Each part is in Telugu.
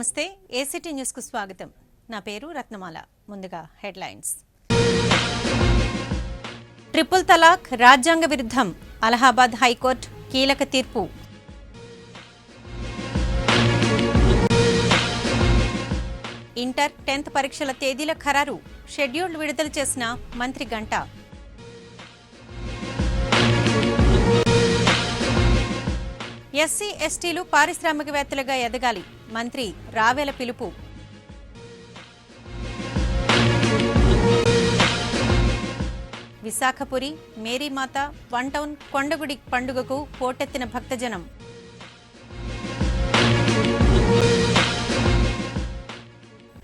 నమస్తే ఏసీటీ న్యూస్ కు స్వాగతం. నా పేరు రత్నమాల. ముందుగా హెడ్లైన్స్. ట్రిపుల్ తలాక్ రాజ్యాంగ విరుద్ధం, అలహాబాద్ హైకోర్టు కీలక తీర్పు. ఇంటర్ 10th పరీక్షల తేదీల ఖరారు, షెడ్యూల్ విడుదల చేసిన మంత్రి గంటా. ఎస్సీ ఎస్టీలు పారిశ్రామికవేత్తలుగా ఎదగాలి, మంత్రి రావెల పిలుపు. విశాఖపురి మేరీమాత వన్ టౌన్ కొండగుడి పండుగకు పోటెత్తిన భక్తజనం.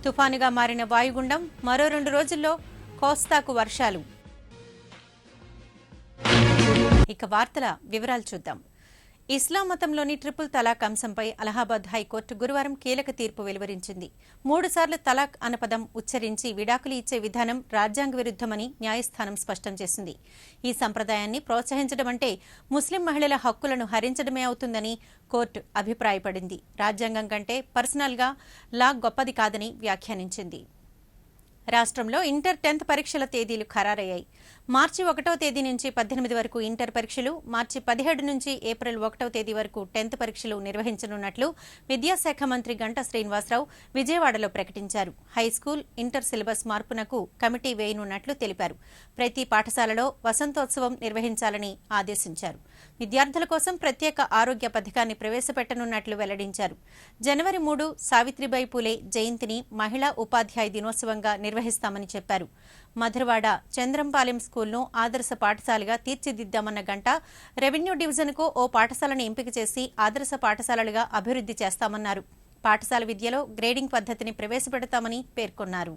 తుఫానుగా మారిన వాయుగుండం, మరో 2 రోజుల్లో కోస్తాకు వర్షాలు. ఇక వార్తల వివరాలు చూద్దాం. ఇస్లాం మతంలోని ట్రిపుల్ తలాక్ అంశంపై అలహాబాద్ హైకోర్టు గురువారం కీలక తీర్పు వెలువరించింది. 3 సార్లు తలాక్ అన్న పదం ఉచ్చరించి విడాకులు ఇచ్చే విధానం రాజ్యాంగ విరుద్ధమని న్యాయస్థానం స్పష్టం చేసింది. ఈ సంప్రదాయాన్ని ప్రోత్సహించడం అంటే ముస్లిం మహిళల హక్కులను హరించడమే అవుతుందని కోర్టు అభిప్రాయపడింది. రాజ్యాంగం కంటే పర్సనల్గా లా గొప్పది కాదని వ్యాఖ్యానించింది. రాష్ట్రంలో ఇంటర్ 10th పరీక్షల తేదీలు ఖరారయ్యాయి. మార్చి 1వ తేదీ నుంచి 18 వరకు ఇంటర్ పరీక్షలు, మార్చి 17 నుంచి ఏప్రిల్ 1వ తేదీ వరకు 10th పరీక్షలు నిర్వహించనున్నట్లు విద్యాశాఖ మంత్రి గంటా శ్రీనివాసరావు విజయవాడలో ప్రకటించారు. హైస్కూల్, ఇంటర్ సిలబస్ మార్పునకు కమిటీ వేయనున్నట్లు తెలిపారు. ప్రతి పాఠశాలలో వసంతోత్సవం నిర్వహించాలని ఆదేశించారు. విద్యార్థుల కోసం ప్రత్యేక ఆరోగ్య పథకాన్ని ప్రవేశపెట్టనున్నట్లు వెల్లడించారు. జనవరి 3 సావిత్రిబాయి పూలే జయంతిని మహిళా ఉపాధ్యాయ దినోత్సవంగా నిర్వహిస్తామని చెప్పారు. మధురవాడ చంద్రంపాలెం స్కూల్ను ఆదర్శ పాఠశాలగా తీర్చిదిద్దామన్న గంట రెవెన్యూ డివిజన్కు ఓ పాఠశాలను ఎంపిక చేసి ఆదర్శ పాఠశాలలుగా అభివృద్ధి చేస్తామన్నారు. పాఠశాల విద్యలో గ్రేడింగ్ పద్ధతిని ప్రవేశపెడతామని పేర్కొన్నారు.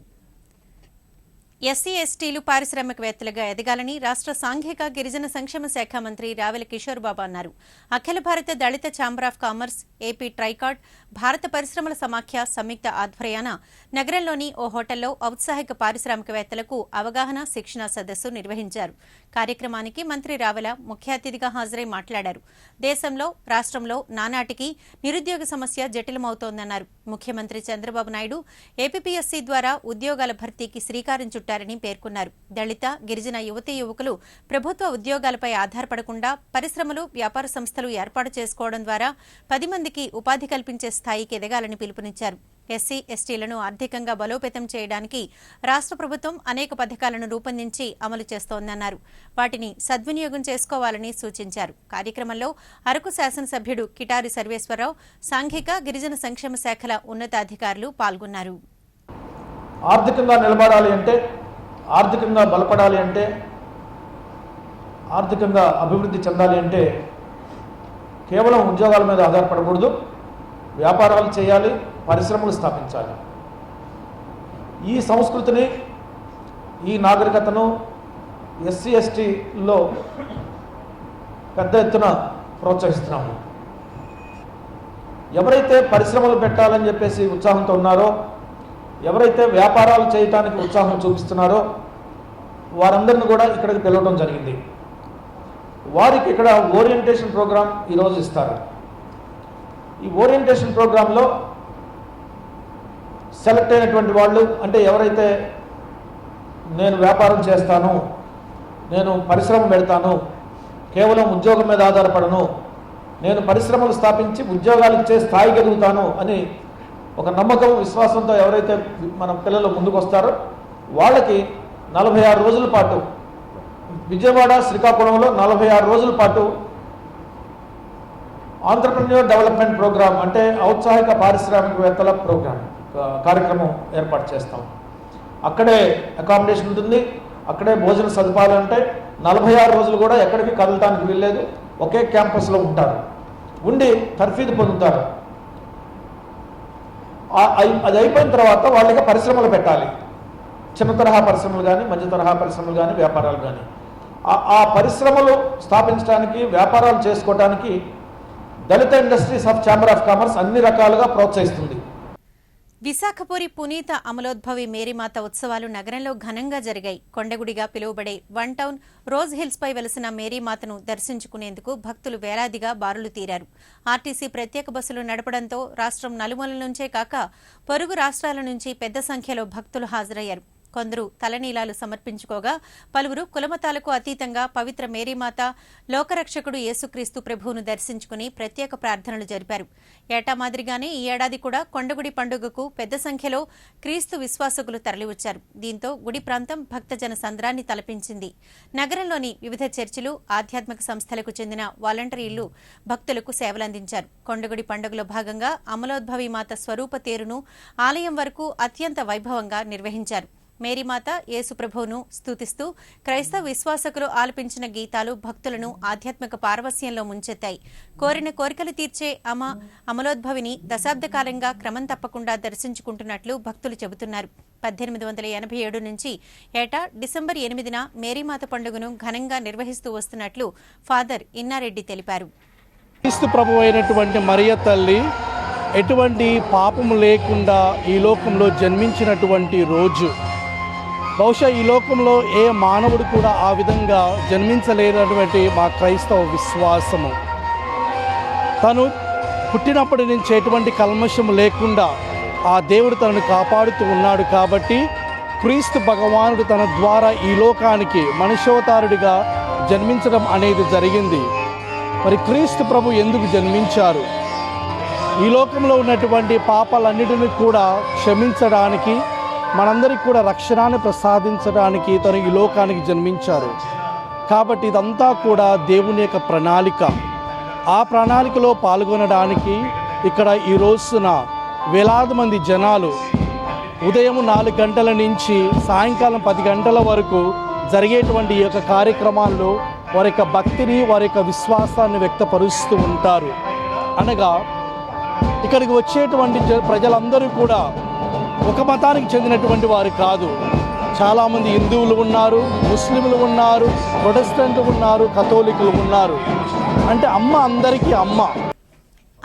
ఎస్సీ ఎస్టీలు పారిశ్రామికవేత్తలుగా ఎదగాలని రాష్ట్ర సాంఘిక గిరిజన సంక్షేమ శాఖ మంత్రి రావెల కిషోర్ బాబు అన్నారు. అఖిల భారత దళిత ఛాంబర్ ఆఫ్ కామర్స్, ఏపీ ట్రైకార్డ్, భారత పరిశ్రమల సమాఖ్య సంయుక్త ఆధ్వర్యాన నగరంలోని ఓ హోటల్లో ఔత్సాహిక పారిశ్రామికవేత్తలకు అవగాహన శిక్షణ సదస్సు నిర్వహించారు. కార్యక్రమానికి మంత్రి రావెల ముఖ్య అతిథిగా హాజరై మాట్లాడారు. దేశంలో, రాష్ట్రంలో నానాటికి నిరుద్యోగ సమస్య జటిలమవుతోందన్నారు. ముఖ్యమంత్రి చంద్రబాబు నాయుడు ఏపీపీఎస్సీ ద్వారా ఉద్యోగాల భర్తీకి శ్రీకారం చుట్టారని పేర్కొన్నారు. దళిత, గిరిజన యువతీ యువకులు ప్రభుత్వ ఉద్యోగాలపై ఆధారపడకుండా పరిశ్రమలు, వ్యాపార సంస్థలు ఏర్పాటు చేసుకోవడం ద్వారా 10 మందికి ఉపాధి కల్పించే స్థాయికి ఎదగాలని పిలుపునిచ్చారు. ఎస్సీ ఎస్టీలను ఆర్థికంగా బలోపేతం చేయడానికి రాష్ట్ర ప్రభుత్వం అనేక పథకాలను రూపొందించి అమలు చేస్తోందన్నారు. వాటిని సద్వినియోగం చేసుకోవాలని సూచించారు. కార్యక్రమంలో అరకు శాసనసభ్యుడు కిటారి సర్వేశ్వరరావు, సాంఘిక గిరిజన సంక్షేమ శాఖల ఉన్నతాధికారులు పాల్గొన్నారు. ఆర్థికంగా నిలబడాలి అంటే, ఆర్థికంగా బలపడాలి అంటే, ఆర్థికంగా అభివృద్ధి చెందాలి అంటే కేవలం ఉద్యోగాల మీద ఆధారపడకూడదు. వ్యాపారాలు చేయాలి, పరిశ్రమలు స్థాపించాలి. ఈ సంస్కృతిని, ఈ నాగరికతను ఎస్సీ ఎస్టీలో పెద్ద ఎత్తున ప్రోత్సహిస్తున్నాము. ఎవరైతే పరిశ్రమలు పెట్టాలని చెప్పేసి ఉత్సాహంతో ఉన్నారో, ఎవరైతే వ్యాపారాలు చేయడానికి ఉత్సాహం చూపిస్తున్నారో వారందరిని కూడా ఇక్కడికి పిలవడం జరిగింది. వారికి ఇక్కడ ఓరియంటేషన్ ప్రోగ్రాం ఈరోజు ఇస్తారు. ఈ ఓరియంటేషన్ ప్రోగ్రాంలో సెలెక్ట్ అయినటువంటి వాళ్ళు, అంటే ఎవరైతే నేను వ్యాపారం చేస్తాను, నేను పరిశ్రమ పెడతాను, కేవలం ఉద్యోగం మీద ఆధారపడను, నేను పరిశ్రమలు స్థాపించి ఉద్యోగాలు ఇచ్చే స్థాయికి ఎదుగుతాను అని ఒక నమ్మకం, విశ్వాసంతో ఎవరైతే మన పిల్లలు ముందుకు వస్తారో వాళ్ళకి 46 రోజుల పాటు విజయవాడ, శ్రీకాకుళంలో 46 రోజుల పాటు ఆంట్రప్రెన్యూర్ డెవలప్మెంట్ ప్రోగ్రామ్, అంటే ఔత్సాహిక పారిశ్రామికవేత్తల ప్రోగ్రామ్ కార్యక్రమం ఏర్పాటు చేస్తాం. అక్కడే అకామిడేషన్ ఉంటుంది, అక్కడే భోజన సదుపాయాలు ఉంటాయి. 46 రోజులు కూడా ఎక్కడికి కదలటానికి వీల్లేదు, ఒకే క్యాంపస్లో ఉంటారు, ఉండి తర్ఫీదు పొందుతారు. అది అయిపోయిన తర్వాత వాళ్ళకి పరిశ్రమలు పెట్టాలి. చిన్న తరహా పరిశ్రమలు కానీ, మధ్య తరహా పరిశ్రమలు కానీ, వ్యాపారాలు కానీ. ఆ పరిశ్రమలు స్థాపించడానికి, వ్యాపారాలు చేసుకోవడానికి Dalit industries of chamber of commerce అన్ని రకాలుగా ప్రోత్సహిస్తుంది. విశాఖపురి పునీత అమలోద్భవి మేరీమాత ఉత్సవాలు నగరంలో ఘనంగా జరిగాయి. కొండగుడిగా పిలువబడే వన్ టౌన్ రోజ్ హిల్స్ పై వెలసిన మేరీమాతను దర్శించుకునేందుకు భక్తులు వేలాదిగా బారులు తీరారు. ఆర్టీసీ ప్రత్యేక బస్సులు నడపడంతో రాష్ట్రం నలుమూలల నుంచే కాక పొరుగు రాష్ట్రాల నుంచి పెద్ద సంఖ్యలో భక్తులు హాజరయ్యారు. కొందరు తలనీలాలు సమర్పించుకోగా పలువురు కులమతాలకు అతీతంగా పవిత్ర మేరీమాత లోకరక్షకుడు యేసుక్రీస్తు ప్రభువును దర్శించుకుని ప్రత్యేక ప్రార్థనలు జరిపారు. ఏటా మాదిరిగానే ఈ ఏడాది కూడా కొండగుడి పండుగకు పెద్ద సంఖ్యలో క్రీస్తు విశ్వాసకులు తరలివచ్చారు. దీంతో గుడి ప్రాంతం భక్తజన సంద్రాన్ని తలపించింది. నగరంలోని వివిధ చర్చిలు, ఆధ్యాత్మిక సంస్థలకు చెందిన వాలంటీర్లు భక్తులకు సేవలందించారు. కొండగుడి పండుగలో భాగంగా అమలోద్భవి మాత స్వరూప తేరును ఆలయం వరకు అత్యంత వైభవంగా నిర్వహించారు. మేరీమాత యేసుప్రభువును స్తుతిస్తూ క్రైస్తవ విశ్వాసకులు ఆలపించిన గీతాలు భక్తులను ఆధ్యాత్మిక పారవస్యంలో ముంచెత్తాయి. కోరిన కోరికలు తీర్చే అమలోద్భవిని దశాబ్ద కాలంగా క్రమం తప్పకుండా దర్శించుకుంటున్నట్లు భక్తులు చెబుతున్నారు. 1887 నుంచి ఏటా డిసెంబర్ 8న మేరీమాత పండుగను ఘనంగా నిర్వహిస్తూ వస్తున్నట్లు ఫాదర్ ఇన్నారెడ్డి తెలిపారు. క్రీస్తు ప్రభు అయినటువంటి మరియ తల్లి ఎటువంటి పాపము లేకుండా ఈ లోకంలో జన్మించినటువంటి రోజు. బహుశా ఈ లోకంలో ఏ మానవుడు కూడా ఆ విధంగా జన్మించలేనటువంటి మా క్రైస్తవ విశ్వాసము. తను పుట్టినప్పటి నుంచి ఎటువంటి కల్మషము లేకుండా ఆ దేవుడు తనను కాపాడుతూ ఉన్నాడు. కాబట్టి క్రీస్తు భగవానుడు తన ద్వారా ఈ లోకానికి మనుష్యావతారుడిగా జన్మించడం అనేది జరిగింది. మరి క్రీస్తు ప్రభు ఎందుకు జన్మించారు? ఈ లోకంలో ఉన్నటువంటి పాపాలన్నిటిని కూడా క్షమించడానికి, మనందరికీ కూడా రక్షణాన్ని ప్రసాదించడానికి తను ఈ లోకానికి జన్మించారు. కాబట్టి ఇదంతా కూడా దేవుని యొక్క ప్రణాళిక. ఆ ప్రణాళికలో పాల్గొనడానికి ఇక్కడ ఈ రోజున వేలాది మంది జనాలు ఉదయం 4 గంటల నుంచి సాయంకాలం 10 గంటల వరకు జరిగేటువంటి ఈ యొక్క కార్యక్రమాల్లో వారి యొక్క భక్తిని, వారి యొక్క విశ్వాసాన్ని వ్యక్తపరుస్తూ ఉంటారు. అనగా ఇక్కడికి వచ్చేటువంటి ప్రజలందరూ కూడా ఒక మతానికి చెందినటువంటి వారు కాదు. చాలామంది హిందువులు ఉన్నారు, ముస్లింలు ఉన్నారు, ప్రొటెస్టెంట్లు ఉన్నారు, కథోలికులు ఉన్నారు. అంటే అమ్మ అందరికీ అమ్మ.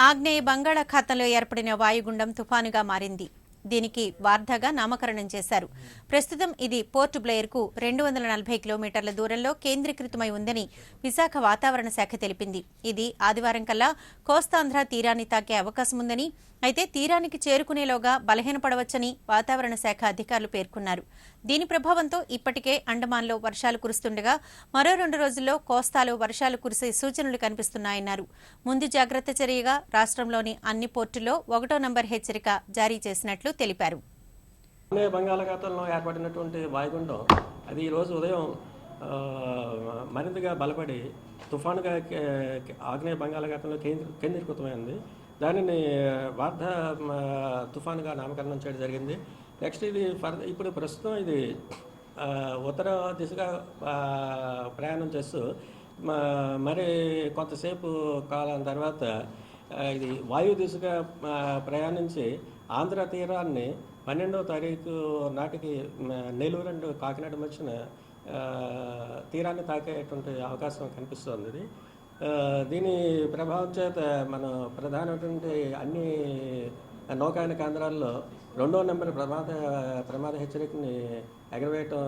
ఆగ్నేయ బంగాళాఖాతంలో ఏర్పడిన వాయుగుండం తుఫానుగా మారింది. దీనికి వార్ధాగా నామకరణం చేశారు. ప్రస్తుతం ఇది పోర్ట్ బ్లెయిర్కు 240 కిలోమీటర్ల దూరంలో కేంద్రీకృతమై ఉందని విశాఖ వాతావరణ శాఖ తెలిపింది. ఇది ఆదివారం కల్లా కోస్తాంధ్ర తీరాన్ని తాకే అవకాశం ఉందని, అయితే తీరానికి చేరుకునేలోగా బలహీనపడవచ్చని వాతావరణ శాఖ అధికారులు పేర్కొన్నారు. దీని ప్రభావంతో ఇప్పటికే అండమాన్లో వర్షాలు కురుస్తుండగా మరో 2 రోజుల్లో కోస్తాలో వర్షాలు కురిసే సూచనలు కనిపిస్తున్నాయన్నారు. ముందు జాగ్రత్త చర్యగా రాష్ట్రంలోని అన్ని పోర్టుల్లో 1వ నంబర్ హెచ్చరిక జారీ చేసినట్లు తెలిపారు. బంగాళాఖాతంలో ఏర్పడినటువంటి వాయుగుండం అది ఈరోజు ఉదయం మరింతగా బలపడి తుఫానుగా ఆగ్నేయ బంగాళాఖాతంలో కేంద్రీకృతమైంది. దానిని వార్ధ తుఫానుగా నామకరణం చేయడం జరిగింది. నెక్స్ట్ ఇది ఇప్పుడు ప్రస్తుతం ఇది ఉత్తర దిశగా ప్రయాణం చేస్తూ మరి కొంతసేపు కాలం తర్వాత ఇది వాయు దిశగా ప్రయాణించి ఆంధ్ర తీరాన్ని 12వ తారీఖు నాటికి నెల్లూరు అండ్ కాకినాడ మధ్యన తీరాన్ని తాకేటువంటి అవకాశం కనిపిస్తుంది. దీని ప్రభావం చేత మన ప్రధానమైనటువంటి అన్ని నౌకాయన కేంద్రాల్లో 2వ నెంబర్ ప్రమాద హెచ్చరికని ఎగరవేయటం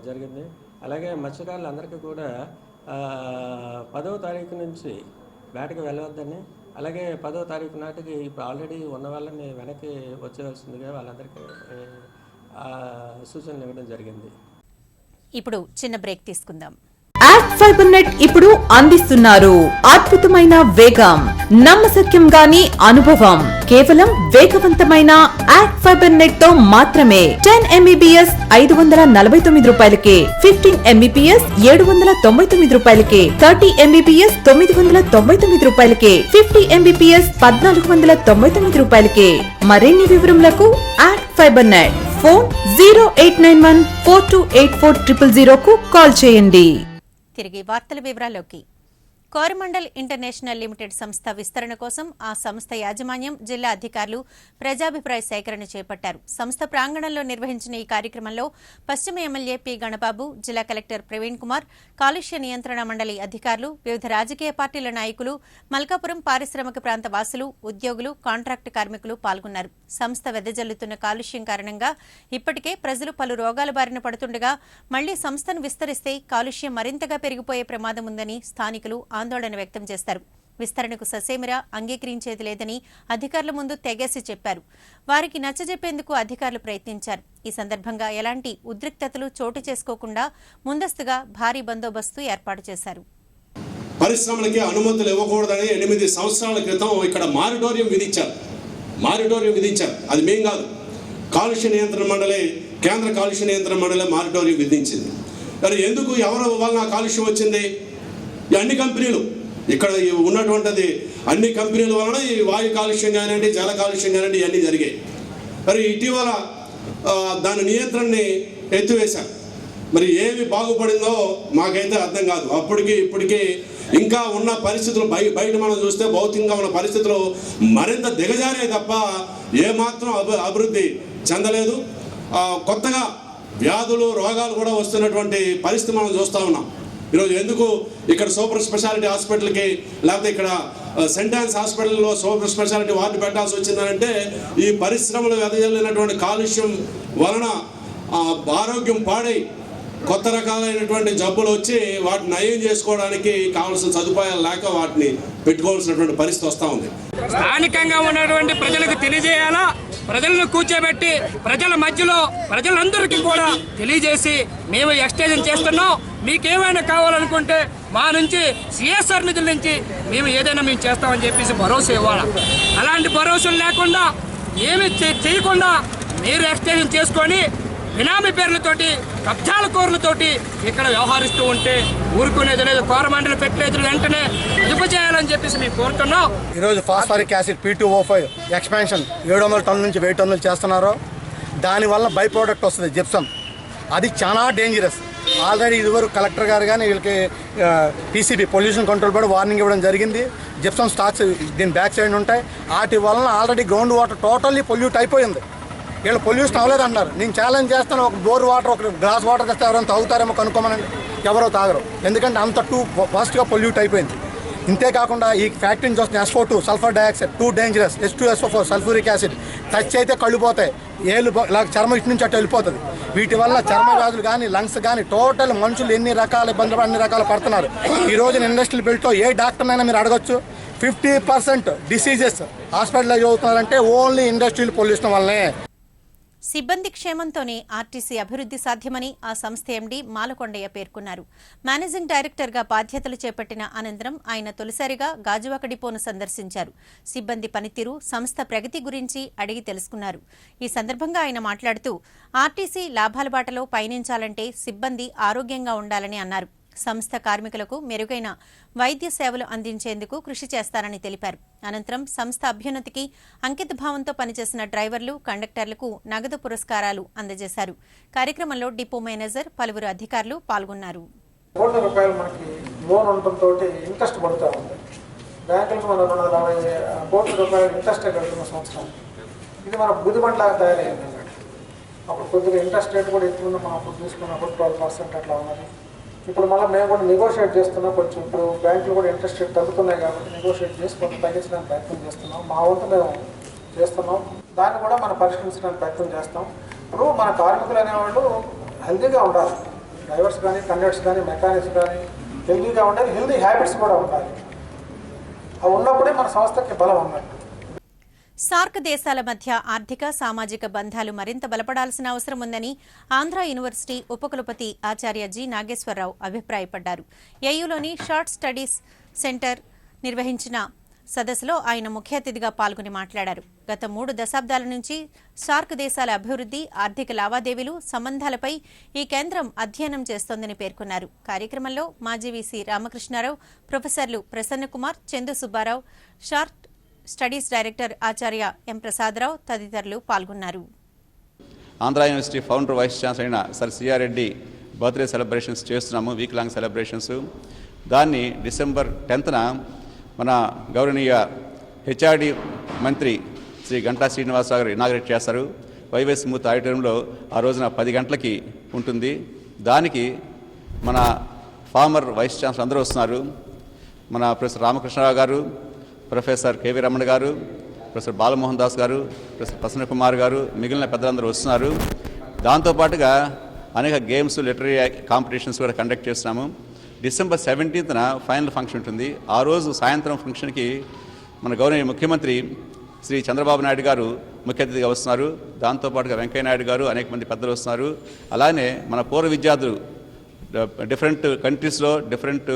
జరిగింది. అలాగే మత్స్యకారులు అందరికీ కూడా 10వ తారీఖు నుంచి వేటకి వెళ్ళవద్దని, అలాగే 10వ తారీఖు నాటికి ఇప్పుడు ఆల్రెడీ ఉన్న వాళ్ళని వెనక్కి వచ్చేవలసిందిగా వాళ్ళందరికీ సూచనలు ఇవ్వడం జరిగింది. ఇప్పుడు చిన్న బ్రేక్ తీసుకుందాం. యాక్ట్ ఫైబర్ నెట్ ఇప్పుడు అందిస్తున్నారు అద్భుతమైన వేగం, నమ్మశక్యం గాని అనుభవం. కేవలం వేగవంతమైన యాక్ట్ ఫైబర్ నెట్ తో మాత్రమే 10 MBPS 549 రూపాయలకే, 15 MBPS 799 రూపాయలకే, 30 MBPS 999 రూపాయలకే, 50 MBPS 1499 రూపాయలకే. మరిన్ని వివరములకు యాక్ట్ ఫైబర్ నెట్ ఫోన్ 0891 4284 000 కు కాల్ చేయండి. తిరిగి వార్తల వివరాల్లోకి. కోరమండల్ ఇంటర్నేషనల్ లిమిటెడ్ సంస్థ విస్తరణ కోసం ఆ సంస్థ యాజమాన్యం, జిల్లా అధికారులు ప్రజాభిప్రాయ సేకరణ చేపట్టారు. సంస్థ ప్రాంగణంలో నిర్వహించిన ఈ కార్యక్రమంలో పశ్చిమ ఎమ్మెల్యే పి గణబాబు, జిల్లా కలెక్టర్ ప్రవీణ్ కుమార్, కాలుష్య నియంత్రణ మండలి అధికారులు, వివిధ రాజకీయ పార్టీల నాయకులు, మల్కాపురం పారిశ్రామిక ప్రాంత వాసులు, ఉద్యోగులు, కాంట్రాక్టు కార్మికులు పాల్గొన్నారు. సంస్థ వెదజల్లుతున్న కాలుష్యం కారణంగా ఇప్పటికే ప్రజలు పలు రోగాల బారిన పడుతుండగా మళ్లీ సంస్థను విస్తరిస్తే కాలుష్యం మరింతగా పెరిగిపోయే ప్రమాదం ఉందని స్థానికులు ఆందోళన వ్యక్తం చేస్తారు. విస్తరణకు ససేమిరా అంగీకరించేది లేదని అధికారుల ముందు తెగేసి చెప్పారు. వారికి నచ్చజెప్పేందుకు అధికారులు ప్రయత్నించారు. ఈ సందర్భంగా ఎలాంటి ఉద్రిక్తతలు చోటు చేసుకోకుండా ముందస్తుగా భారీ బందోబస్తు ఏర్పాటు చేశారు. పరిశ్రమలకి అనుమతులు ఇవ్వకూడదని 8 సంవత్సరాల క్రితం ఇక్కడ మారిటోరియం విధించారు. అది మేం కాదు, కాలుష్య నియంత్రణ మండలి, కేంద్ర కాలుష్య నియంత్రణ మండలి మారిటోరియం విధించింది. మరి ఎందుకు, ఎవరి వల్ల కాలుష్యం వచ్చింది? ఈ అన్ని కంపెనీలు, ఇక్కడ ఉన్నటువంటిది అన్ని కంపెనీల వలన ఈ వాయు కాలుష్యం కానివ్వండి, జల కాలుష్యం కానివ్వండి, ఇవన్నీ జరిగాయి. మరి ఇటీవల దాని నియంత్రణని ఎత్తివేశారు. మరి ఏమి బాగుపడిందో మాకైతే అర్థం కాదు. అప్పటికి ఇప్పటికీ ఇంకా ఉన్న పరిస్థితులు బయట మనం చూస్తే భౌతికంగా ఉన్న పరిస్థితులు మరింత దిగజారే తప్ప ఏమాత్రం అభివృద్ధి చెందలేదు. కొత్తగా వ్యాధులు, రోగాలు కూడా వస్తున్నటువంటి పరిస్థితి మనం చూస్తూ ఉన్నాం. ఈరోజు ఎందుకు ఇక్కడ సూపర్ స్పెషాలిటీ హాస్పిటల్కి, లేకపోతే ఇక్కడ సెంట్ ఆన్స్ హాస్పిటల్లో సూపర్ స్పెషాలిటీ వార్డు పెట్టాల్సి వచ్చిందంటే ఈ పరిశ్రమలు వెదజల్లినటువంటి కాలుష్యం వలన ఆరోగ్యం పాడై కొత్త రకాలైనటువంటి జబ్బులు వచ్చి వాటిని నయం చేసుకోవడానికి కావాల్సిన సదుపాయాలు లేక వాటిని పెట్టుకోవాల్సినటువంటి పరిస్థితి వస్తూ ఉంది. స్థానికంగా ఉన్నటువంటి ప్రజలకు తెలియజేయాలా, ప్రజలను కూర్చోబెట్టి ప్రజల మధ్యలో ప్రజలందరికీ కూడా తెలియజేసి మేము ఎక్స్టెన్షన్ చేస్తున్నాం, మీకేమైనా కావాలనుకుంటే మా నుంచి సిఎస్ఆర్ నిధుల నుంచి మేము ఏదైనా మేము చేస్తామని చెప్పేసి భరోసా ఇవ్వాలి. అలాంటి భరోసాలు లేకుండా ఏమి చేయకుండా మీరు ఎక్స్టెన్షన్ చేసుకొని బినామీ పేర్లతోటి, కబ్జాల కోర్లతోటి ఇక్కడ వ్యవహరిస్తూ ఉంటే ఊరుకునేది లేదు. కోరమండలి పెట్టలేదు, వెంటనే అదుపు చేయాలని చెప్పేసి మేము కోరుతున్నాం. ఈరోజు ఫాస్ఫరిక్ యాసిడ్ P2O5 ఎక్స్పాన్షన్ 700 టన్నుల నుంచి 1000 టన్నులు చేస్తున్నారు. దానివల్ల బై ప్రోడక్ట్ వస్తుంది జిప్సమ్. అది చాలా డేంజరస్. ఆల్రెడీ ఇదివరకు కలెక్టర్ గారు కానీ వీళ్ళకి PCB pollution control board warning ఇవ్వడం జరిగింది. జిప్సమ్ స్టాక్స్ దీని బ్యాక్ సైడ్ ఉంటాయి. వాటి వలన already ground water totally pollute అయిపోయింది. వీళ్ళు పొల్యూషన్ అవ్వలేదు అంటున్నారు. నేను ఛాలెంజ్ చేస్తాను, ఒక బోర్ వాటర్, ఒక గ్లాస్ వాటర్ తెస్తే ఎవరైనా తాగుతారేమో కనుక్కోమనండి. ఎవరో తాగరు, ఎందుకంటే అంత ఫాస్ట్గా పొల్యూట్ అయిపోయింది. ఇంతేకాకుండా ఈ ఫ్యాక్టరీ నుంచి వస్తున్న SO2 sulphur dioxide, 2 dangerous, H2SO4 sulphuric acid, touch అయితే కళ్ళు పోతాయి, ఏళ్ళు చర్మం ఇటు నుంచి అటు వెళ్ళిపోతుంది. వీటి వల్ల చర్మ వ్యాధులు కానీ, లంగ్స్ కానీ, టోటల్ మనుషులు ఎన్ని రకాల ఇబ్బందులు అన్ని రకాలు పడుతున్నారు. ఈ రోజున ఇండస్ట్రియల్ బెల్ట్తో ఏ డాక్టర్నైనా మీరు అడగొచ్చు, 50% డిసీజెస్ హాస్పిటలైజ్ అవుతున్నారంటే ఓన్లీ ఇండస్ట్రియల్ పొల్యూషన్ వల్లనే. సిబ్బంది క్షేమంతోనే ఆర్టీసీ అభివృద్ధి సాధ్యమని ఆ సంస్థ ఎండీ మాలకొండయ్య పేర్కొన్నారు. మేనేజింగ్ డైరెక్టర్గా బాధ్యతలు చేపట్టిన అనంతరం ఆయన తొలిసారిగా గాజువాక డిపోను సందర్శించారు. సిబ్బంది పనితీరు, సంస్థ ప్రగతి గురించి అడిగి తెలుసుకున్నారు. ఈ సందర్భంగా ఆయన మాట్లాడుతూ ఆర్టీసీ లాభాల బాటలో పయనించాలంటే సిబ్బంది ఆరోగ్యంగా ఉండాలని అన్నారు. సంస్థ కార్మికులకు మెరుగైన వైద్య సేవలు అందించేందుకు కృషి చేస్తారని తెలిపారు. అనంతరం సంస్థ అభ్యున్నతికి అంకిత భావంతో పనిచేసిన డ్రైవర్లు, కండక్టర్లకు నగదు పురస్కారాలు అందజేశారు. కార్యక్రమంలో డిపో మేనేజర్, పలువురు అధికారులు పాల్గొన్నారు. ₹1,00,00,000 మనకి లోన్ ఉండటంతో ఇంట్రెస్ట్ పడుతూ ఉంది. బ్యాంకులకు మనం ₹250,00,000 ఇంట్రెస్ట్ కడుతున్న సంవత్సరం. ఇది మన బుద్ధిమంటలాగా తయారైంది. అప్పుడు కొద్దిగా ఇంట్రెస్ట్ రేట్ కూడా ఎక్కువ ఉంది. మనం అప్పుడు తీసుకున్నప్పుడు 12% అట్లా ఉన్నది. ఇప్పుడు మళ్ళీ మేము కూడా నెగోషియేట్ చేస్తున్నాం. కొంచెం ఇప్పుడు బ్యాంకులు కూడా ఇంట్రెస్ట్ రేట్ తగ్గుతున్నాయి కాబట్టి నెగోషియేట్ చేసి కొంత తగ్గించడానికి ప్రయత్నం చేస్తున్నాం. మా వంతు మేము చేస్తున్నాం. దాన్ని కూడా మనం పరిష్కరించడానికి ప్రయత్నం చేస్తాం. ఇప్పుడు మన కార్మికులు అనేవాళ్ళు హెల్తీగా ఉండాలి. డ్రైవర్స్ కానీ, కండక్టర్స్ కానీ, మెకానిక్స్ కానీ హెల్తీగా ఉండాలి. హెల్తీ హ్యాబిట్స్ కూడా ఉండాలి. అవి ఉన్నప్పుడే మన సంస్థకి బలం అన్నట్టు. సార్క్ దేశాల మధ్య ఆర్థిక, సామాజిక బంధాలు మరింత బలపడాల్సిన అవసరం ఉందని ఆంధ్ర యూనివర్సిటీ ఉపకులపతి ఆచార్య జి నాగేశ్వరరావు అభిప్రాయపడ్డారు. ఏయూలోని షార్ట్ స్టడీస్ సెంటర్ నిర్వహించిన సదస్సులో ఆయన ముఖ్య అతిథిగా పాల్గొని మాట్లాడారు. గత 3 దశాబ్దాల నుంచి సార్క్ దేశాల అభివృద్ధి, ఆర్థిక లావాదేవీలు, సంబంధాలపై ఈ కేంద్రం అధ్యయనం చేస్తోందని పేర్కొన్నారు. కార్యక్రమంలో మాజీ వీసీ రామకృష్ణారావు, ప్రొఫెసర్లు Prasanna Kumar, Chandu Subba Rao, short studies director ఆచార్య ఎం ప్రసాదరావు తదితరులు పాల్గొన్నారు. Andhra university founder vice chancellor అయిన sir CR Reddy birthday celebrations చేస్తున్నాము, వీక్ లాంగ్ సెలబ్రేషన్స్. దాన్ని డిసెంబర్ 10న మన గౌరవనీయ హెచ్ఆర్డి మంత్రి శ్రీ గంటా శ్రీనివాసరావు గారు ఇనాగరేట్ చేస్తారు. వైవై స్మూత్ ఆడిటోరియంలో ఆ రోజున 10 గంటలకి ఉంటుంది. దానికి మన ఫార్మర్ వైస్ ఛాన్సలర్ అందరూ వస్తున్నారు. మన ప్రొఫెసర్ రామకృష్ణరావు గారు, ప్రొఫెసర్ కేవీ రమణ గారు, ప్రొఫెసర్ బాలమోహన్ దాస్ గారు, ప్రొఫెసర్ ప్రసన్న కుమార్ గారు, మిగిలిన పెద్దలందరూ వస్తున్నారు. దాంతోపాటుగా అనేక గేమ్స్, లిటరీ కాంపిటీషన్స్ కూడా కండక్ట్ చేస్తున్నాము. డిసెంబర్ 17న ఫైనల్ ఫంక్షన్ ఉంటుంది. ఆ రోజు సాయంత్రం ఫంక్షన్కి మన గౌరవనీయ ముఖ్యమంత్రి శ్రీ చంద్రబాబు నాయుడు గారు ముఖ్య అతిథిగా వస్తున్నారు. దాంతోపాటుగా వెంకయ్య నాయుడు గారు, అనేక మంది పెద్దలు వస్తున్నారు. అలానే మన పూర్వ విద్యార్థులు డిఫరెంట్ కంట్రీస్లో, డిఫరెంట్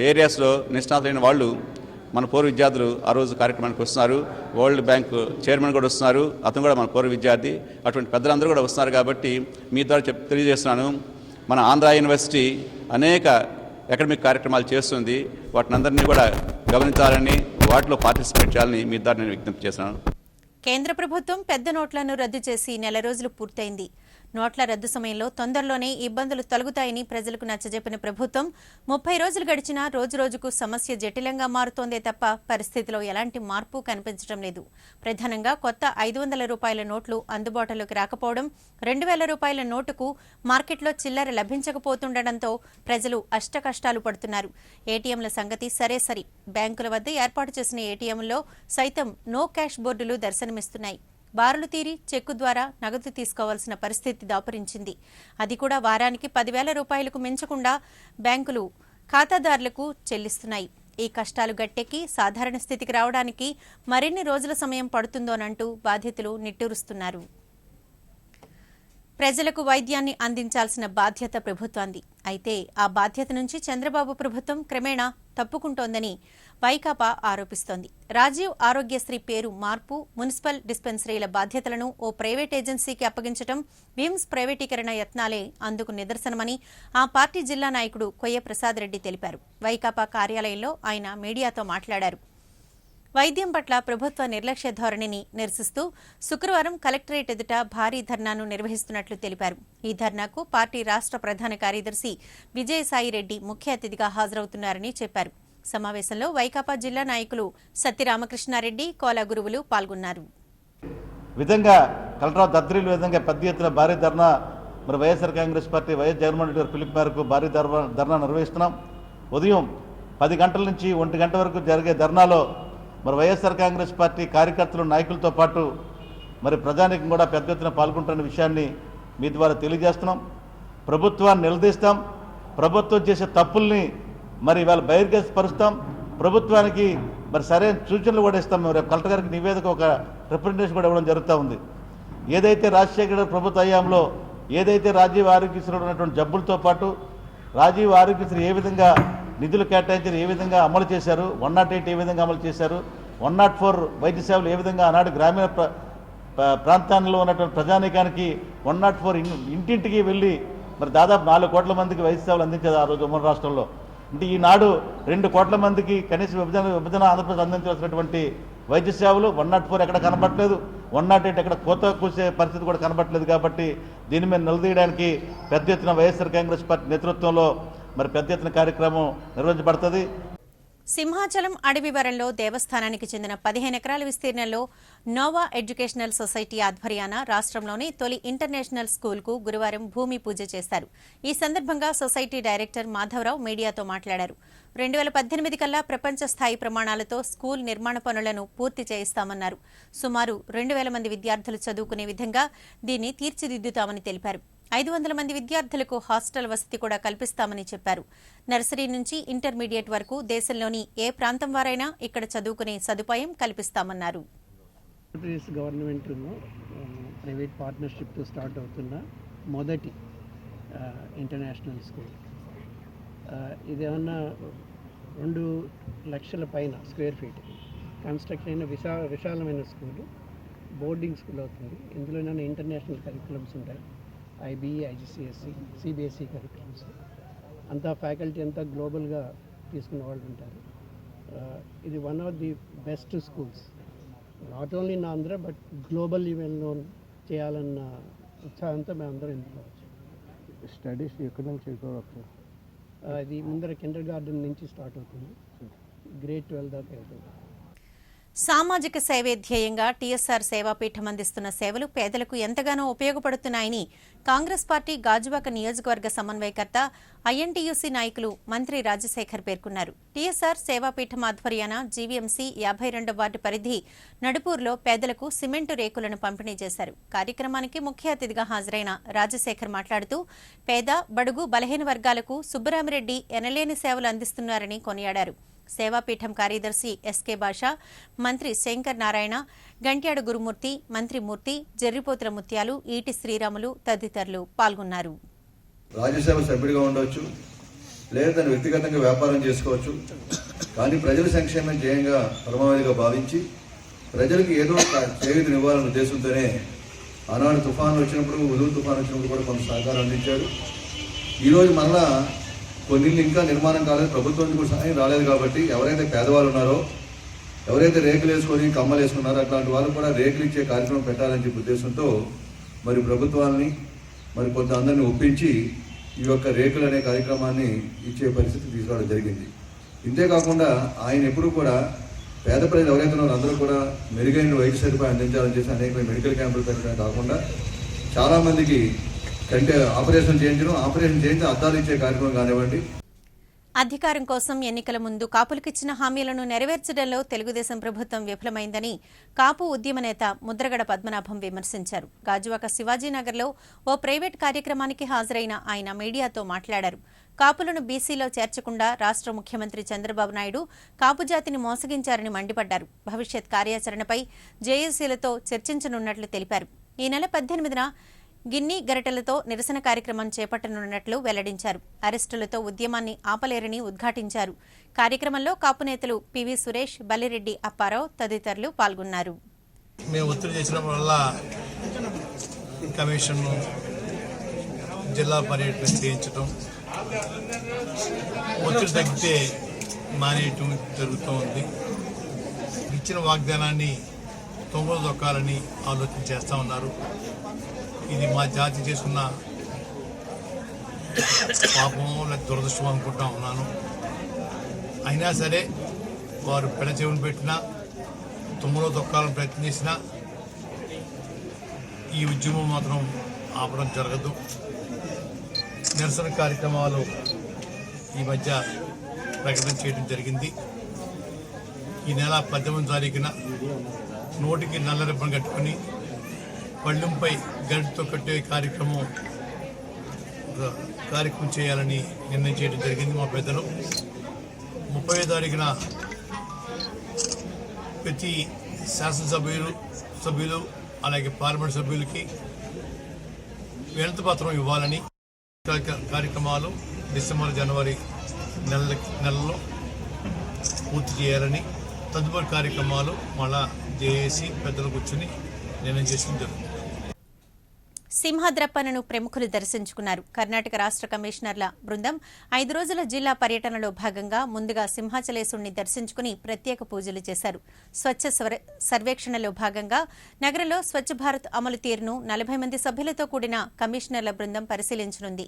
ఏరియాస్లో నిష్ణాతులైన వాళ్ళు, మన పూర్వ విద్యార్థులు ఆ రోజు కార్యక్రమానికి వస్తున్నారు. వరల్డ్ బ్యాంక్ చైర్మన్ కూడా వస్తున్నారు, అతను కూడా మన పూర్వ విద్యార్థి. అటువంటి పెద్దలందరూ కూడా వస్తున్నారు. కాబట్టి మీ ద్వారా తెలియజేస్తున్నాను, మన ఆంధ్ర యూనివర్సిటీ అనేక అకాడమిక్ కార్యక్రమాలు చేస్తుంది. వాటిని అందరినీ కూడా గమనించాలని, వాటిలో పార్టిసిపేట్ చేయాలని మీ ద్వారా నేను విజ్ఞప్తి చేస్తున్నాను. కేంద్ర ప్రభుత్వం పెద్ద నోట్లను రద్దు చేసి నెల రోజులు పూర్తయింది. నోట్ల రద్దు సమయంలో తొందరలోనే ఇబ్బందులు తొలగుతాయని ప్రజలకు నచ్చజెప్పిన ప్రభుత్వం 30 రోజులు గడిచినా రోజురోజుకు సమస్య జటిలంగా మారుతోందే తప్ప పరిస్థితిలో ఎలాంటి మార్పు కనిపించడం లేదు. ప్రధానంగా కొత్త 500 రూపాయల నోట్లు అందుబాటులోకి రాకపోవడం, 2000 రూపాయల నోటుకు మార్కెట్లో చిల్లర లభించకపోతుండటంతో ప్రజలు అష్టకష్టాలు పడుతున్నారు. ఏటీఎంల సంగతి సరే సరి, బ్యాంకుల వద్ద ఏర్పాటు చేసిన ఏటీఎంలో సైతం నో క్యాష్ బోర్డులు దర్శనమిస్తున్నాయి. బారులు తీరి చెక్కు ద్వారా నగదు తీసుకోవాల్సిన పరిస్థితి దాపురించింది. అది కూడా వారానికి 10,000 రూపాయలకు మించకుండా బ్యాంకులు ఖాతాదారులకు చెల్లిస్తున్నాయి. ఈ కష్టాలు గట్టెక్కి సాధారణ స్థితికి రావడానికి మరిన్ని రోజుల సమయం పడుతుందోనంటూ బాధితులు నిట్టూరుస్తున్నారు. ప్రజలకు వైద్యాన్ని అందించాల్సిన బాధ్యత ప్రభుత్వాంది. అయితే ఆ బాధ్యత నుంచి చంద్రబాబు ప్రభుత్వం క్రమేణా తప్పుకుంటోందని వైకాపా ఆరోపిస్తోంది. రాజీవ్ ఆరోగ్యశ్రీ పేరు మార్పు, మున్సిపల్ డిస్పెన్సరీల బాధ్యతలను ఓ ప్రైవేట్ ఏజెన్సీకి అప్పగించడం, విమ్స్ ప్రైవేటీకరణ యత్నాలే అందుకు నిదర్శనమని ఆ పార్టీ జిల్లా నాయకుడు కొయ్య ప్రసాద్ రెడ్డి తెలిపారు. వైకాపా కార్యాలయంలో ఆయన మీడియాతో మాట్లాడారు. వైద్యం పట్ల ప్రభుత్వ నిర్లక్ష్య ధోరణిని నిరసిస్తూ శుక్రవారం కలెక్టరేట్ ఎదుట భారీ ధర్నాను నిర్వహిస్తున్నట్లు తెలిపారు. ఈ ధర్నాకు పార్టీ రాష్ట్ర ప్రధాన కార్యదర్శి విజయసాయిరెడ్డి ముఖ్య అతిథిగా హాజరవుతున్నారని చెప్పారు. సమావేశంలో వైకాపా జిల్లా నాయకులు సత్యరామకృష్ణారెడ్డి, కోల గురువులు పాల్గొన్నారు. విధంగా కలెక్టర్ దద్రీల విధంగా పెద్ద ఎత్తున భారీ ధర్నా మరి వైఎస్ఆర్ కాంగ్రెస్ పార్టీ వైఎస్ జగన్మోహన్ రెడ్డి గారి పిలుపు మేరకు భారీ ధర్నా నిర్వహిస్తున్నాం. ఉదయం 10 గంటల నుంచి 1 గంట వరకు జరిగే ధర్నాలో మరి వైఎస్ఆర్ కాంగ్రెస్ పార్టీ కార్యకర్తలు, నాయకులతో పాటు మరి ప్రజానీకం కూడా పెద్ద ఎత్తున పాల్గొంటున్న విషయాన్ని మీ ద్వారా తెలియజేస్తున్నాం. ప్రభుత్వాన్ని నిలదీస్తాం, ప్రభుత్వం చేసే తప్పుల్ని మరి ఇవాళ బహిర్గతపరుస్తాం, ప్రభుత్వానికి మరి సరైన సూచనలు కూడా ఇస్తాం. రేపు కలెక్టర్ గారికి నివేదిక, ఒక రిప్రజెంటేషన్ కూడా ఇవ్వడం జరుగుతూ ఉంది. ఏదైతే రాజశేఖర గారి ప్రభుత్వ హయాంలో ఏదైతే రాజీవ్ ఆరోగ్యశ్రీలో ఉన్నటువంటి జబ్బులతో పాటు రాజీవ్ ఆరోగ్యశ్రీ ఏ విధంగా నిధులు కేటాయించారు, ఏ విధంగా అమలు చేశారు, 108 ఏ విధంగా అమలు చేశారు, 104 వైద్య సేవలు ఏ విధంగా ఆనాడు గ్రామీణ ప్రాంతాల్లో ఉన్నటువంటి ప్రజానీకానికి 104 ఇంటింటికి వెళ్ళి మరి దాదాపు 4 కోట్ల మందికి వైద్య సేవలు అందించారు ఆ రోజు ఉమ్మడి రాష్ట్రంలో. అంటే ఈనాడు 2 కోట్ల మందికి కనీస విభజన ఆంధ్రప్రదేశ్ అందించాల్సినటువంటి వైద్య సేవలు 104 ఎక్కడ కనబట్టలేదు, 108 ఎక్కడ కోత కూసే పరిస్థితి కూడా కనబట్టలేదు. కాబట్టి దీని మీద నిలదీయడానికి పెద్ద ఎత్తున వైఎస్ఆర్ కాంగ్రెస్ పార్టీ నేతృత్వంలో మరి పెద్ద ఎత్తున కార్యక్రమం నిర్వహించబడుతుంది. సింహాచలం అడవివరంలో దేవస్థానానికి చెందిన 15 ఎకరాల విస్తీర్ణంలో నోవా ఎడ్యుకేషనల్ సొసైటీ ఆధ్వర్యాన రాష్ట్రంలోని తొలి ఇంటర్నేషనల్ స్కూల్కు గురువారం భూమి పూజ చేశారు. ఈ సందర్భంగా సొసైటీ డైరెక్టర్ మాధవరావు మీడియాతో మాట్లాడారు. 2018 కల్లా ప్రపంచ స్థాయి ప్రమాణాలతో స్కూల్ నిర్మాణ పనులను పూర్తి చేయిస్తామన్నారు. సుమారు 2000 మంది విద్యార్థులు చదువుకునే విధంగా దీన్ని తీర్చిదిద్దుతామని తెలిపారు. 500 మంది విద్యార్థులకు హాస్టల్ వసతి కూడా కల్పిస్తామని చెప్పారు. నర్సరీ నుంచి ఇంటర్మీడియట్ వరకు దేశంలోని ఏ ప్రాంతం వారైనా ఇక్కడ చదువుకునే సదుపాయం కల్పిస్తామన్నారు. ఆంధ్రప్రదేశ్ గవర్నమెంట్ ప్రైవేట్ పార్ట్నర్షిప్తో స్టార్ట్ అవుతున్న మొదటి ఇంటర్నేషనల్ స్కూల్. ఇదేమన్నా 2 లక్షల పైన స్క్వేర్ ఫీట్ కన్స్ట్రక్ట్ అయిన విశాలమైన స్కూలు, బోర్డింగ్ స్కూల్ అవుతుంది. ఇందులో ఇంటర్నేషనల్ కరికులమ్స్ ఉంటాయి, IBE, IGCSE, CBSE కరికులమ్స్. అంతా ఫ్యాకల్టీ అంతా గ్లోబల్గా తీసుకున్న వాళ్ళు ఉంటారు. ఇది one of the best schools, not only in Andhra but globally well known చేయాలన్న ఉత్సాహంతో మేము అందరం ఇందులో వచ్చాం. స్టడీస్ ఎక్కడి నుంచి ఇది ముందర కిండర్ గార్డెన్ నుంచి స్టార్ట్ అవుతుంది, గ్రేడ్ 12 దాకా వెళ్తుంది. సామాజిక సేవే ధ్యేయంగా టీఎస్ఆర్ సేవాపీఠం అందిస్తున్న సేవలు పేదలకు ఎంతగానో ఉపయోగపడుతున్నాయని కాంగ్రెస్ పార్టీ గాజువాక నియోజకవర్గ సమన్వయకర్త ఐఎన్టీయూసీ నాయకులు మంత్రి రాజశేఖర్ పేర్కొన్నారు. టీఎస్ఆర్ సేవాపీఠం ఆధ్వర్యాన జీవీఎంసీ 52వ వార్డు పరిధి నడుపూర్లో పేదలకు సిమెంటు రేకులను పంపిణీ చేశారు. కార్యక్రమానికి ముఖ్య అతిథిగా హాజరైన రాజశేఖర్ మాట్లాడుతూ పేద, బడుగు, బలహీన వర్గాలకు సుబ్బరామిరెడ్డి ఎనలేని సేవలు అందిస్తున్నారని కొనియాడారు. సేవాపీఠం కార్యదర్శి ఎస్కే భాష, మంత్రి శంకర్ నారాయణ, గంట్యాడు గురుమూర్తి, మంత్రి మూర్తి, జర్రిపోతుల ముత్యాలు, ఈటి శ్రీరాములు తదితరులు పాల్గొన్నారు. రాజ్యసభ సభ్యుడిగా ఉండవచ్చు, లేదా తను వ్యక్తిగతంగా వ్యాపారం చేసుకోవచ్చు, కానీ ప్రజల సంక్షేమం ధ్యేయంగా పరమావధిగా భావించి ప్రజలకు ఏదో చేయూతనివ్వాలనే ఉద్దేశంతోనే ఆనాడు తుఫాను వచ్చినప్పుడు, ఉదూ తుఫాను వచ్చినప్పుడు కూడా కొంత సహకారం అందించారు. ఈరోజు మళ్ళా కొన్ని ఇంకా నిర్మాణం కాలేదు, ప్రభుత్వం నుంచి కూడా సహాయం రాలేదు. కాబట్టి ఎవరైతే పేదవాళ్ళు ఉన్నారో, ఎవరైతే రేకులు వేసుకొని కమ్మలు వేసుకున్నారో అట్లాంటి వాళ్ళు కూడా రేకులు ఇచ్చే కార్యక్రమం పెట్టాలని చెప్పే ఉద్దేశంతో మరి ప్రభుత్వాన్ని మరి కొంత అందరినీ ఒప్పించి ఈ యొక్క రేకులు అనే కార్యక్రమాన్ని ఇచ్చే పరిస్థితి తీసుకురావడం జరిగింది. ఇంతేకాకుండా ఆయన ఎప్పుడూ కూడా పేద ప్రజలు ఎవరైతే ఉన్నారో అందరూ కూడా మెరుగైన వైద్య సదుపాయం అందించాలని చేసి అనేక మెడికల్ క్యాంపులు పెట్టడమే కాకుండా చాలామందికి ఆపరేషన్ చేయించి అద్దాలు ఇచ్చే కార్యక్రమం కానివ్వండి. అధికారం కోసం ఎన్నికల ముందు కాపులకిచ్చిన హామీలను నెరవేర్చడంలో తెలుగుదేశం ప్రభుత్వం విఫలమైందని కాపు ఉద్యమ నేత ముద్రగడ పద్మనాభం విమర్శించారు. గాజువాక శివాజీనగర్లో ఓ ప్రైవేట్ కార్యక్రమానికి హాజరైన ఆయన మీడియాతో మాట్లాడారు. కాపులను బీసీలో చేర్చకుండా రాష్ట్ర ముఖ్యమంత్రి చంద్రబాబు నాయుడు కాపు జాతిని మోసగించారని మండిపడ్డారు. భవిష్యత్ కార్యాచరణపై జేఏసీలతో చర్చించనున్నట్లు తెలిపారు. ఈ నెల 18న గిన్ని గరిటెలతో నిరసన కార్యక్రమం చేపట్టనున్నట్లు వెల్లడించారు. అరెస్టులతో ఉద్యమాన్ని ఆపలేరని ఉద్ఘాటించారు. కార్యక్రమంలో కాపు నేతలు పివి సురేష్, బల్లిరెడ్డి అప్పారావు తదితరులు పాల్గొన్నారు. మేము ఒత్తిడి చేసిన వల్ల కమిషన్ జిల్లా పర్యటన చేయించడం, ఒత్తిడి తగ్గితే మానేయటం జరుగుతూ ఉంది. ఇచ్చిన వాగ్దానాన్ని తొంగలు దొక్కాలని ఆలోచన చేస్తూ ఉన్నారు. ఇది మా జాతి చేసుకున్న పాపమో లేక దురదృష్టం అనుకుంటా ఉన్నాను. అయినా సరే వారు పెడచెవులు పెట్టినా, తుమ్మలో తొక్కాలని ప్రయత్నం చేసినా ఈ ఉద్యమం మాత్రం ఆపడం జరగదు. నిరసన కార్యక్రమాలు ఈ మధ్య ప్రకటన చేయడం జరిగింది. ఈ నెల 18వ తారీఖున నోటికి నల్ల రిబ్బన్ కట్టుకుని పళ్ళెంపై గడితో కట్టే కార్యక్రమం చేయాలని నిర్ణయం చేయడం జరిగింది మా పెద్దలు. 30వ తారీఖున ప్రతి శాసనసభ్యులు అలాగే పార్లమెంట్ సభ్యులకి వినతి పత్రం ఇవ్వాలని కార్యక్రమాలు డిసెంబర్, జనవరి నెలలో పూర్తి చేయాలని, తదుపరి కార్యక్రమాలు మళ్ళా జేఏసీ పెద్దలు కూర్చుని నిర్ణయం చేసుకుని జరుగుతుంది. సింహద్రప్పనను ప్రముఖులు దర్శించుకున్నారు. కర్ణాటక రాష్ట్ర కమిషనర్ల బృందం 5 రోజుల జిల్లా పర్యటనలో భాగంగా ముందుగా సింహాచలేశుడిని దర్శించుకుని ప్రత్యేక పూజలు చేశారు. స్వచ్ఛ సర్వేక్షణలో భాగంగా నగరంలో స్వచ్ఛ భారత్ అమలు తీరును 40 మంది సభ్యులతో కూడిన కమిషనర్ల బృందం పరిశీలించనుంది.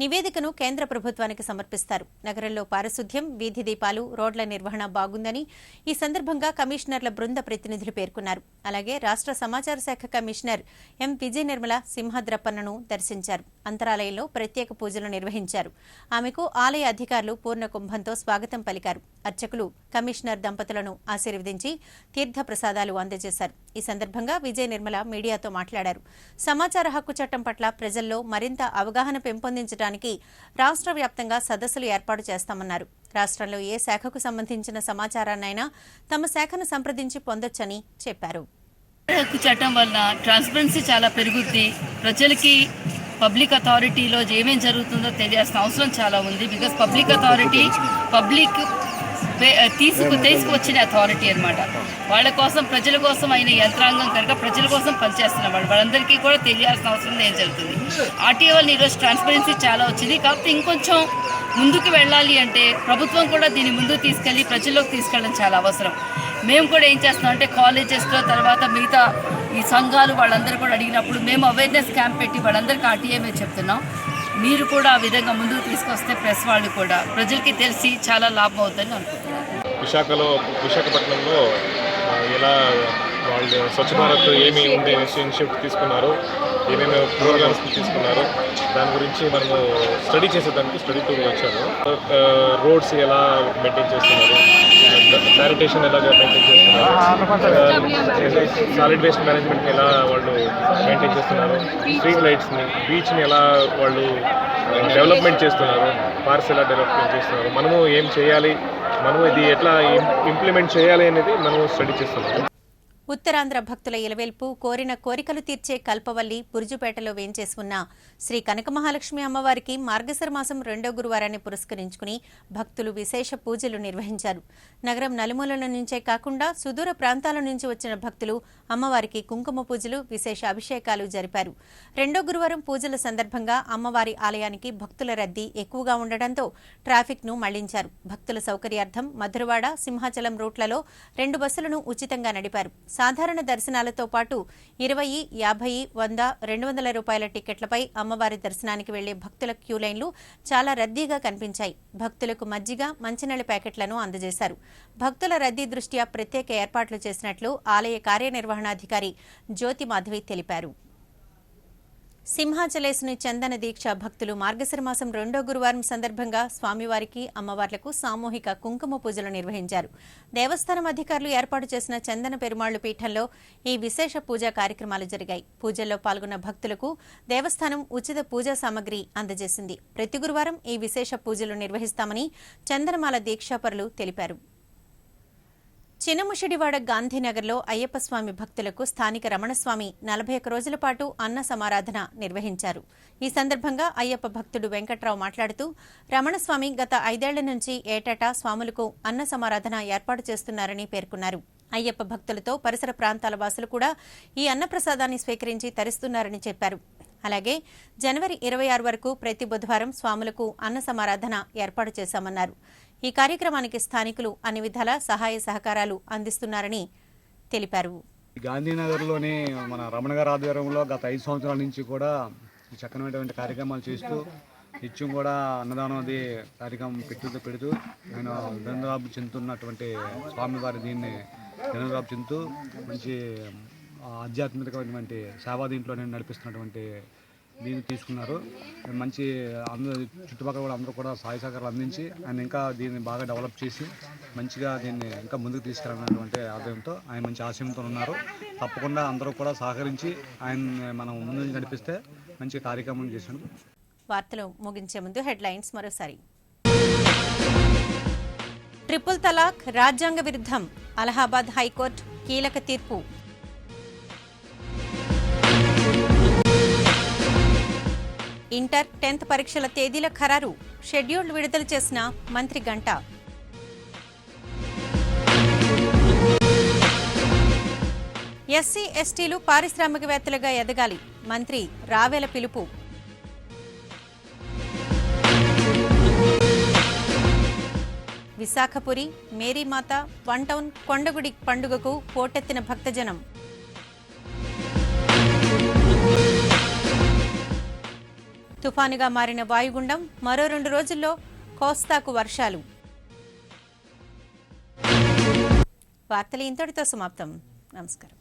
నివేదికను కేంద్ర ప్రభుత్వానికి సమర్పిస్తారు. నగరంలో పారిశుద్ధ్యం, వీధి దీపాలు, రోడ్ల నిర్వహణ బాగుందని ఈ సందర్భంగా కమిషనర్ల బృంద ప్రతినిధులు పేర్కొన్నారు. అలాగే రాష్ట్ర సమాచార శాఖ కమిషనర్ ఎం విజయ నిర్మల సింహద్రప్పన్నను దర్శించారు. అంతరాలయంలో ప్రత్యేక పూజలు నిర్వహించారు. ఆమెకు ఆలయ అధికారులు పూర్ణ కుంభంతో స్వాగతం పలికారు. అర్చకులు కమిషనర్ దంపతులను ఆశీర్వదించి తీర్థ ప్రసాదాలు అందజేశారు. ఈ సందర్భంగా విజయ నిర్మల మీడియాతో మాట్లాడారు. సమాచార హక్కు చట్టం పట్ల ప్రజల్లో మరింత అవగాహన పెంపొందించడానికి రాష్ట్ర వ్యాప్తంగా సదస్సులు ఏర్పాటు చేస్తామన్నారు. రాష్ట్రంలో ఏ శాఖకు సంబంధించిన సమాచారాన్నైనా తమ శాఖను సంప్రదించి పొందొచ్చని చెప్పారు. హక్కు చట్టం వల్ల ట్రాన్స్పరెన్సీ చాలా పెరుగుద్ది. ప్రజలకి పబ్లిక్ అథారిటీలో ఏమేం జరుగుతుందో తెలియాల్సిన అవసరం చాలా ఉంది. బికాస్ పబ్లిక్ అథారిటీ పబ్లిక్ తీసుకువచ్చిన అథారిటీ అనమాట. వాళ్ళ కోసం, ప్రజల కోసం అయిన యంత్రాంగం కనుక ప్రజల కోసం పనిచేస్తున్న వాళ్ళందరికీ కూడా తెలియాల్సిన అవసరం ఏం జరుగుతుంది. ఆర్టీఏ వల్ల ఈరోజు ట్రాన్స్పరెన్సీ చాలా వచ్చింది. కాకపోతే ఇంకొంచెం ముందుకు వెళ్ళాలి అంటే ప్రభుత్వం కూడా దీన్ని ముందుకు తీసుకెళ్ళి ప్రజల్లోకి తీసుకెళ్ళడం చాలా అవసరం. మేము కూడా ఏం చేస్తున్నాం అంటే కాలేజెస్లో, తర్వాత మిగతా ఈ సంఘాలు వాళ్ళందరూ కూడా అడిగినప్పుడు మేము అవేర్నెస్ క్యాంప్ పెట్టి వాళ్ళందరికీ ఆర్టీఏ మేము చెప్తున్నాం. మీరు కూడా ఆ విధంగా ముందుకు తీసుకొస్తే ప్రెస్ వాళ్ళు కూడా ప్రజలకి తెలిసి చాలా లాభం అవుతుందని అనుకుంటున్నాను. విశాఖపట్నంలో ఎలా వాళ్ళు స్వచ్ఛ భారత్ ఏమి ఉండే ఇనిషియేటివ్ తీసుకున్నారు, ఏమేమి ప్రోగ్రామ్స్ తీసుకున్నారు, దాని గురించి మనము స్టడీ చేసేదానికి స్టడీ టూర్ వచ్చాము. రోడ్స్ ఎలా మెయింటైన్ చేస్తున్నారు, శానిటేషన్ ఎలాగ మెయింటైన్ చేస్తున్నారు, సాలిడ్ వేస్ట్ మేనేజ్మెంట్ని ఎలా వాళ్ళు మెయింటైన్ చేస్తున్నారు, స్ట్రీట్ లైట్స్ని, బీచ్ని ఎలా వాళ్ళు డెవలప్మెంట్ చేస్తున్నారు, పార్క్స్ ఎలా డెవలప్మెంట్ చేస్తున్నారు, మనము ఏం చేయాలి, మనము ఇది ఎట్లా ఇంప్లిమెంట్ చేయాలి అనేది మనము స్టడీ చేస్తున్నాము. ఉత్తరాంధ్ర భక్తుల ఇలవేల్పు కోరిన కోరికలు తీర్చే కల్పవల్లి బురుజుపేటలో వేంచేసి ఉన్న శ్రీ కనకమహాలక్ష్మి అమ్మవారికి మార్గశిర మాసం 2వ గురువారాన్ని పురస్కరించుకుని భక్తులు విశేష పూజలు నిర్వహించారు. నగరం నలుమూలల నుంచే కాకుండా సుదూర ప్రాంతాల నుంచి వచ్చిన భక్తులు అమ్మవారికి కుంకుమ పూజలు, విశేష అభిషేకాలు జరిపారు. 2వ గురువారం పూజల సందర్భంగా అమ్మవారి ఆలయానికి భక్తుల రద్దీ ఎక్కువగా ఉండడంతో ట్రాఫిక్ను మళ్లించారు. భక్తుల సౌకర్యార్థం మధురవాడ, సింహాచలం రూట్లలో 2 బస్సులను ఉచితంగా నడిపారు. సాధారణ దర్శనాలతో పాటు 20, 50, 100, 200 రూపాయల టికెట్లపై అమ్మవారి దర్శనానికి వెళ్లే భక్తుల క్యూలైన్లు చాలా రద్దీగా కనిపించాయి. భక్తులకు మజ్జిగ, మంచినీళ్ల ప్యాకెట్లను అందజేశారు. భక్తుల రద్దీ దృష్ట్యా ప్రత్యేక ఏర్పాట్లు చేసినట్లు ఆలయ కార్యనిర్వహణాధికారి జ్యోతి మాధవి తెలిపారు. సింహాచలేసుని చందన దీక్ష భక్తులు మార్గశిర మాసం 2వ గురువారం సందర్భంగా స్వామివారికి, అమ్మవార్లకు సామూహిక కుంకుమ పూజలు నిర్వహించారు. దేవస్థానం అధికారులు ఏర్పాటు చేసిన చందన పెరుమాళ్లు పీఠంలో ఈ విశేష పూజా కార్యక్రమాలు జరిగాయి. పూజల్లో పాల్గొన్న భక్తులకు దేవస్థానం ఉచిత పూజా సామగ్రి అందజేసింది. ప్రతి గురువారం ఈ విశేష పూజలు నిర్వహిస్తామని చందనమాల దీక్షాపరులు తెలిపారు. చిన్నముషిడివాడ గాంధీనగర్లో అయ్యప్ప స్వామి భక్తులకు స్థానిక రమణస్వామి 41 రోజుల పాటు అన్న సమారాధన నిర్వహించారు. ఈ సందర్భంగా అయ్యప్ప భక్తుడు వెంకట్రావు మాట్లాడుతూ రమణస్వామి గత 5 ఏళ్ల నుంచి ఏటా స్వాములకు అన్న సమారాధన ఏర్పాటు చేస్తున్నారని పేర్కొన్నారు. అయ్యప్ప భక్తులతో పరిసర ప్రాంతాల వాసులు కూడా ఈ అన్నప్రసాదాన్ని స్వీకరించి తరిస్తున్నారని చెప్పారు. అలాగే జనవరి 26 వరకు ప్రతి బుధవారం స్వాములకు అన్న సమారాధన ఏర్పాటు చేశామన్నారు. ఈ కార్యక్రమానికి స్థానికులు అన్ని విధాల సహాయ సహకారాలు అందిస్తున్నారని తెలిపారు. గాంధీనగర్లోని మన రమణ గారి ఆధ్వర్యంలో గత 5 సంవత్సరాల నుంచి కూడా చక్కనైనటువంటి కార్యక్రమాలు చేస్తూ నిత్యం కూడా అన్నదానం అది కార్యక్రమం పెడుతూ నేను ధన్యవాదాలు చెందుతున్నటువంటి స్వామివారి దీన్ని ధన్యవాదాలు చెందుతూ మంచి ఆధ్యాత్మికమైనటువంటి సేవా దీంట్లో నేను నడిపిస్తున్నటువంటి దీన్ని తీసుకున్నారు. మంచి అందరూ చుట్టుపక్కల కూడా అందరూ కూడా సహాయ సహకారాలు అందించి ఆయన ఇంకా దీన్ని బాగా డెవలప్ చేసి మంచిగా దీన్ని ఇంకా ముందుకు తీసుకెళ్ళినటువంటి ఆదాయంతో ఆయన మంచి ఆశయంతో ఉన్నారు. తప్పకుండా అందరూ కూడా సహకరించి ఆయన మనం ముందు నడిపిస్తే మంచి కార్యక్రమం చేశాను. వార్తలు ముగించే ముందు హెడ్లైన్స్ మరోసారి. ట్రిపుల్ తలాక్ రాజ్యాంగ విరుద్ధం, అలహాబాద్ హైకోర్టు కీలక తీర్పు. ఇంటర్ 10th పరీక్షల తేదీల ఖరారు, షెడ్యూల్ విడుదల చేసిన మంత్రి గంటా. ఎస్సీ ఎస్టీలు పారిశ్రామికవేత్తలుగా ఎదగాలి, మంత్రి రావేల పిలుపు. విశాఖపురి మేరీమాత 1 టౌన్ కొండగుడి పండుగకు పోటెత్తిన భక్తజనం. తుఫానుగా మారిన వాయుగుండం, మరో 2 రోజుల్లో కోస్తాకు వర్షాలు. వార్తలు ఇంతటితో సమాప్తం. నమస్కారం.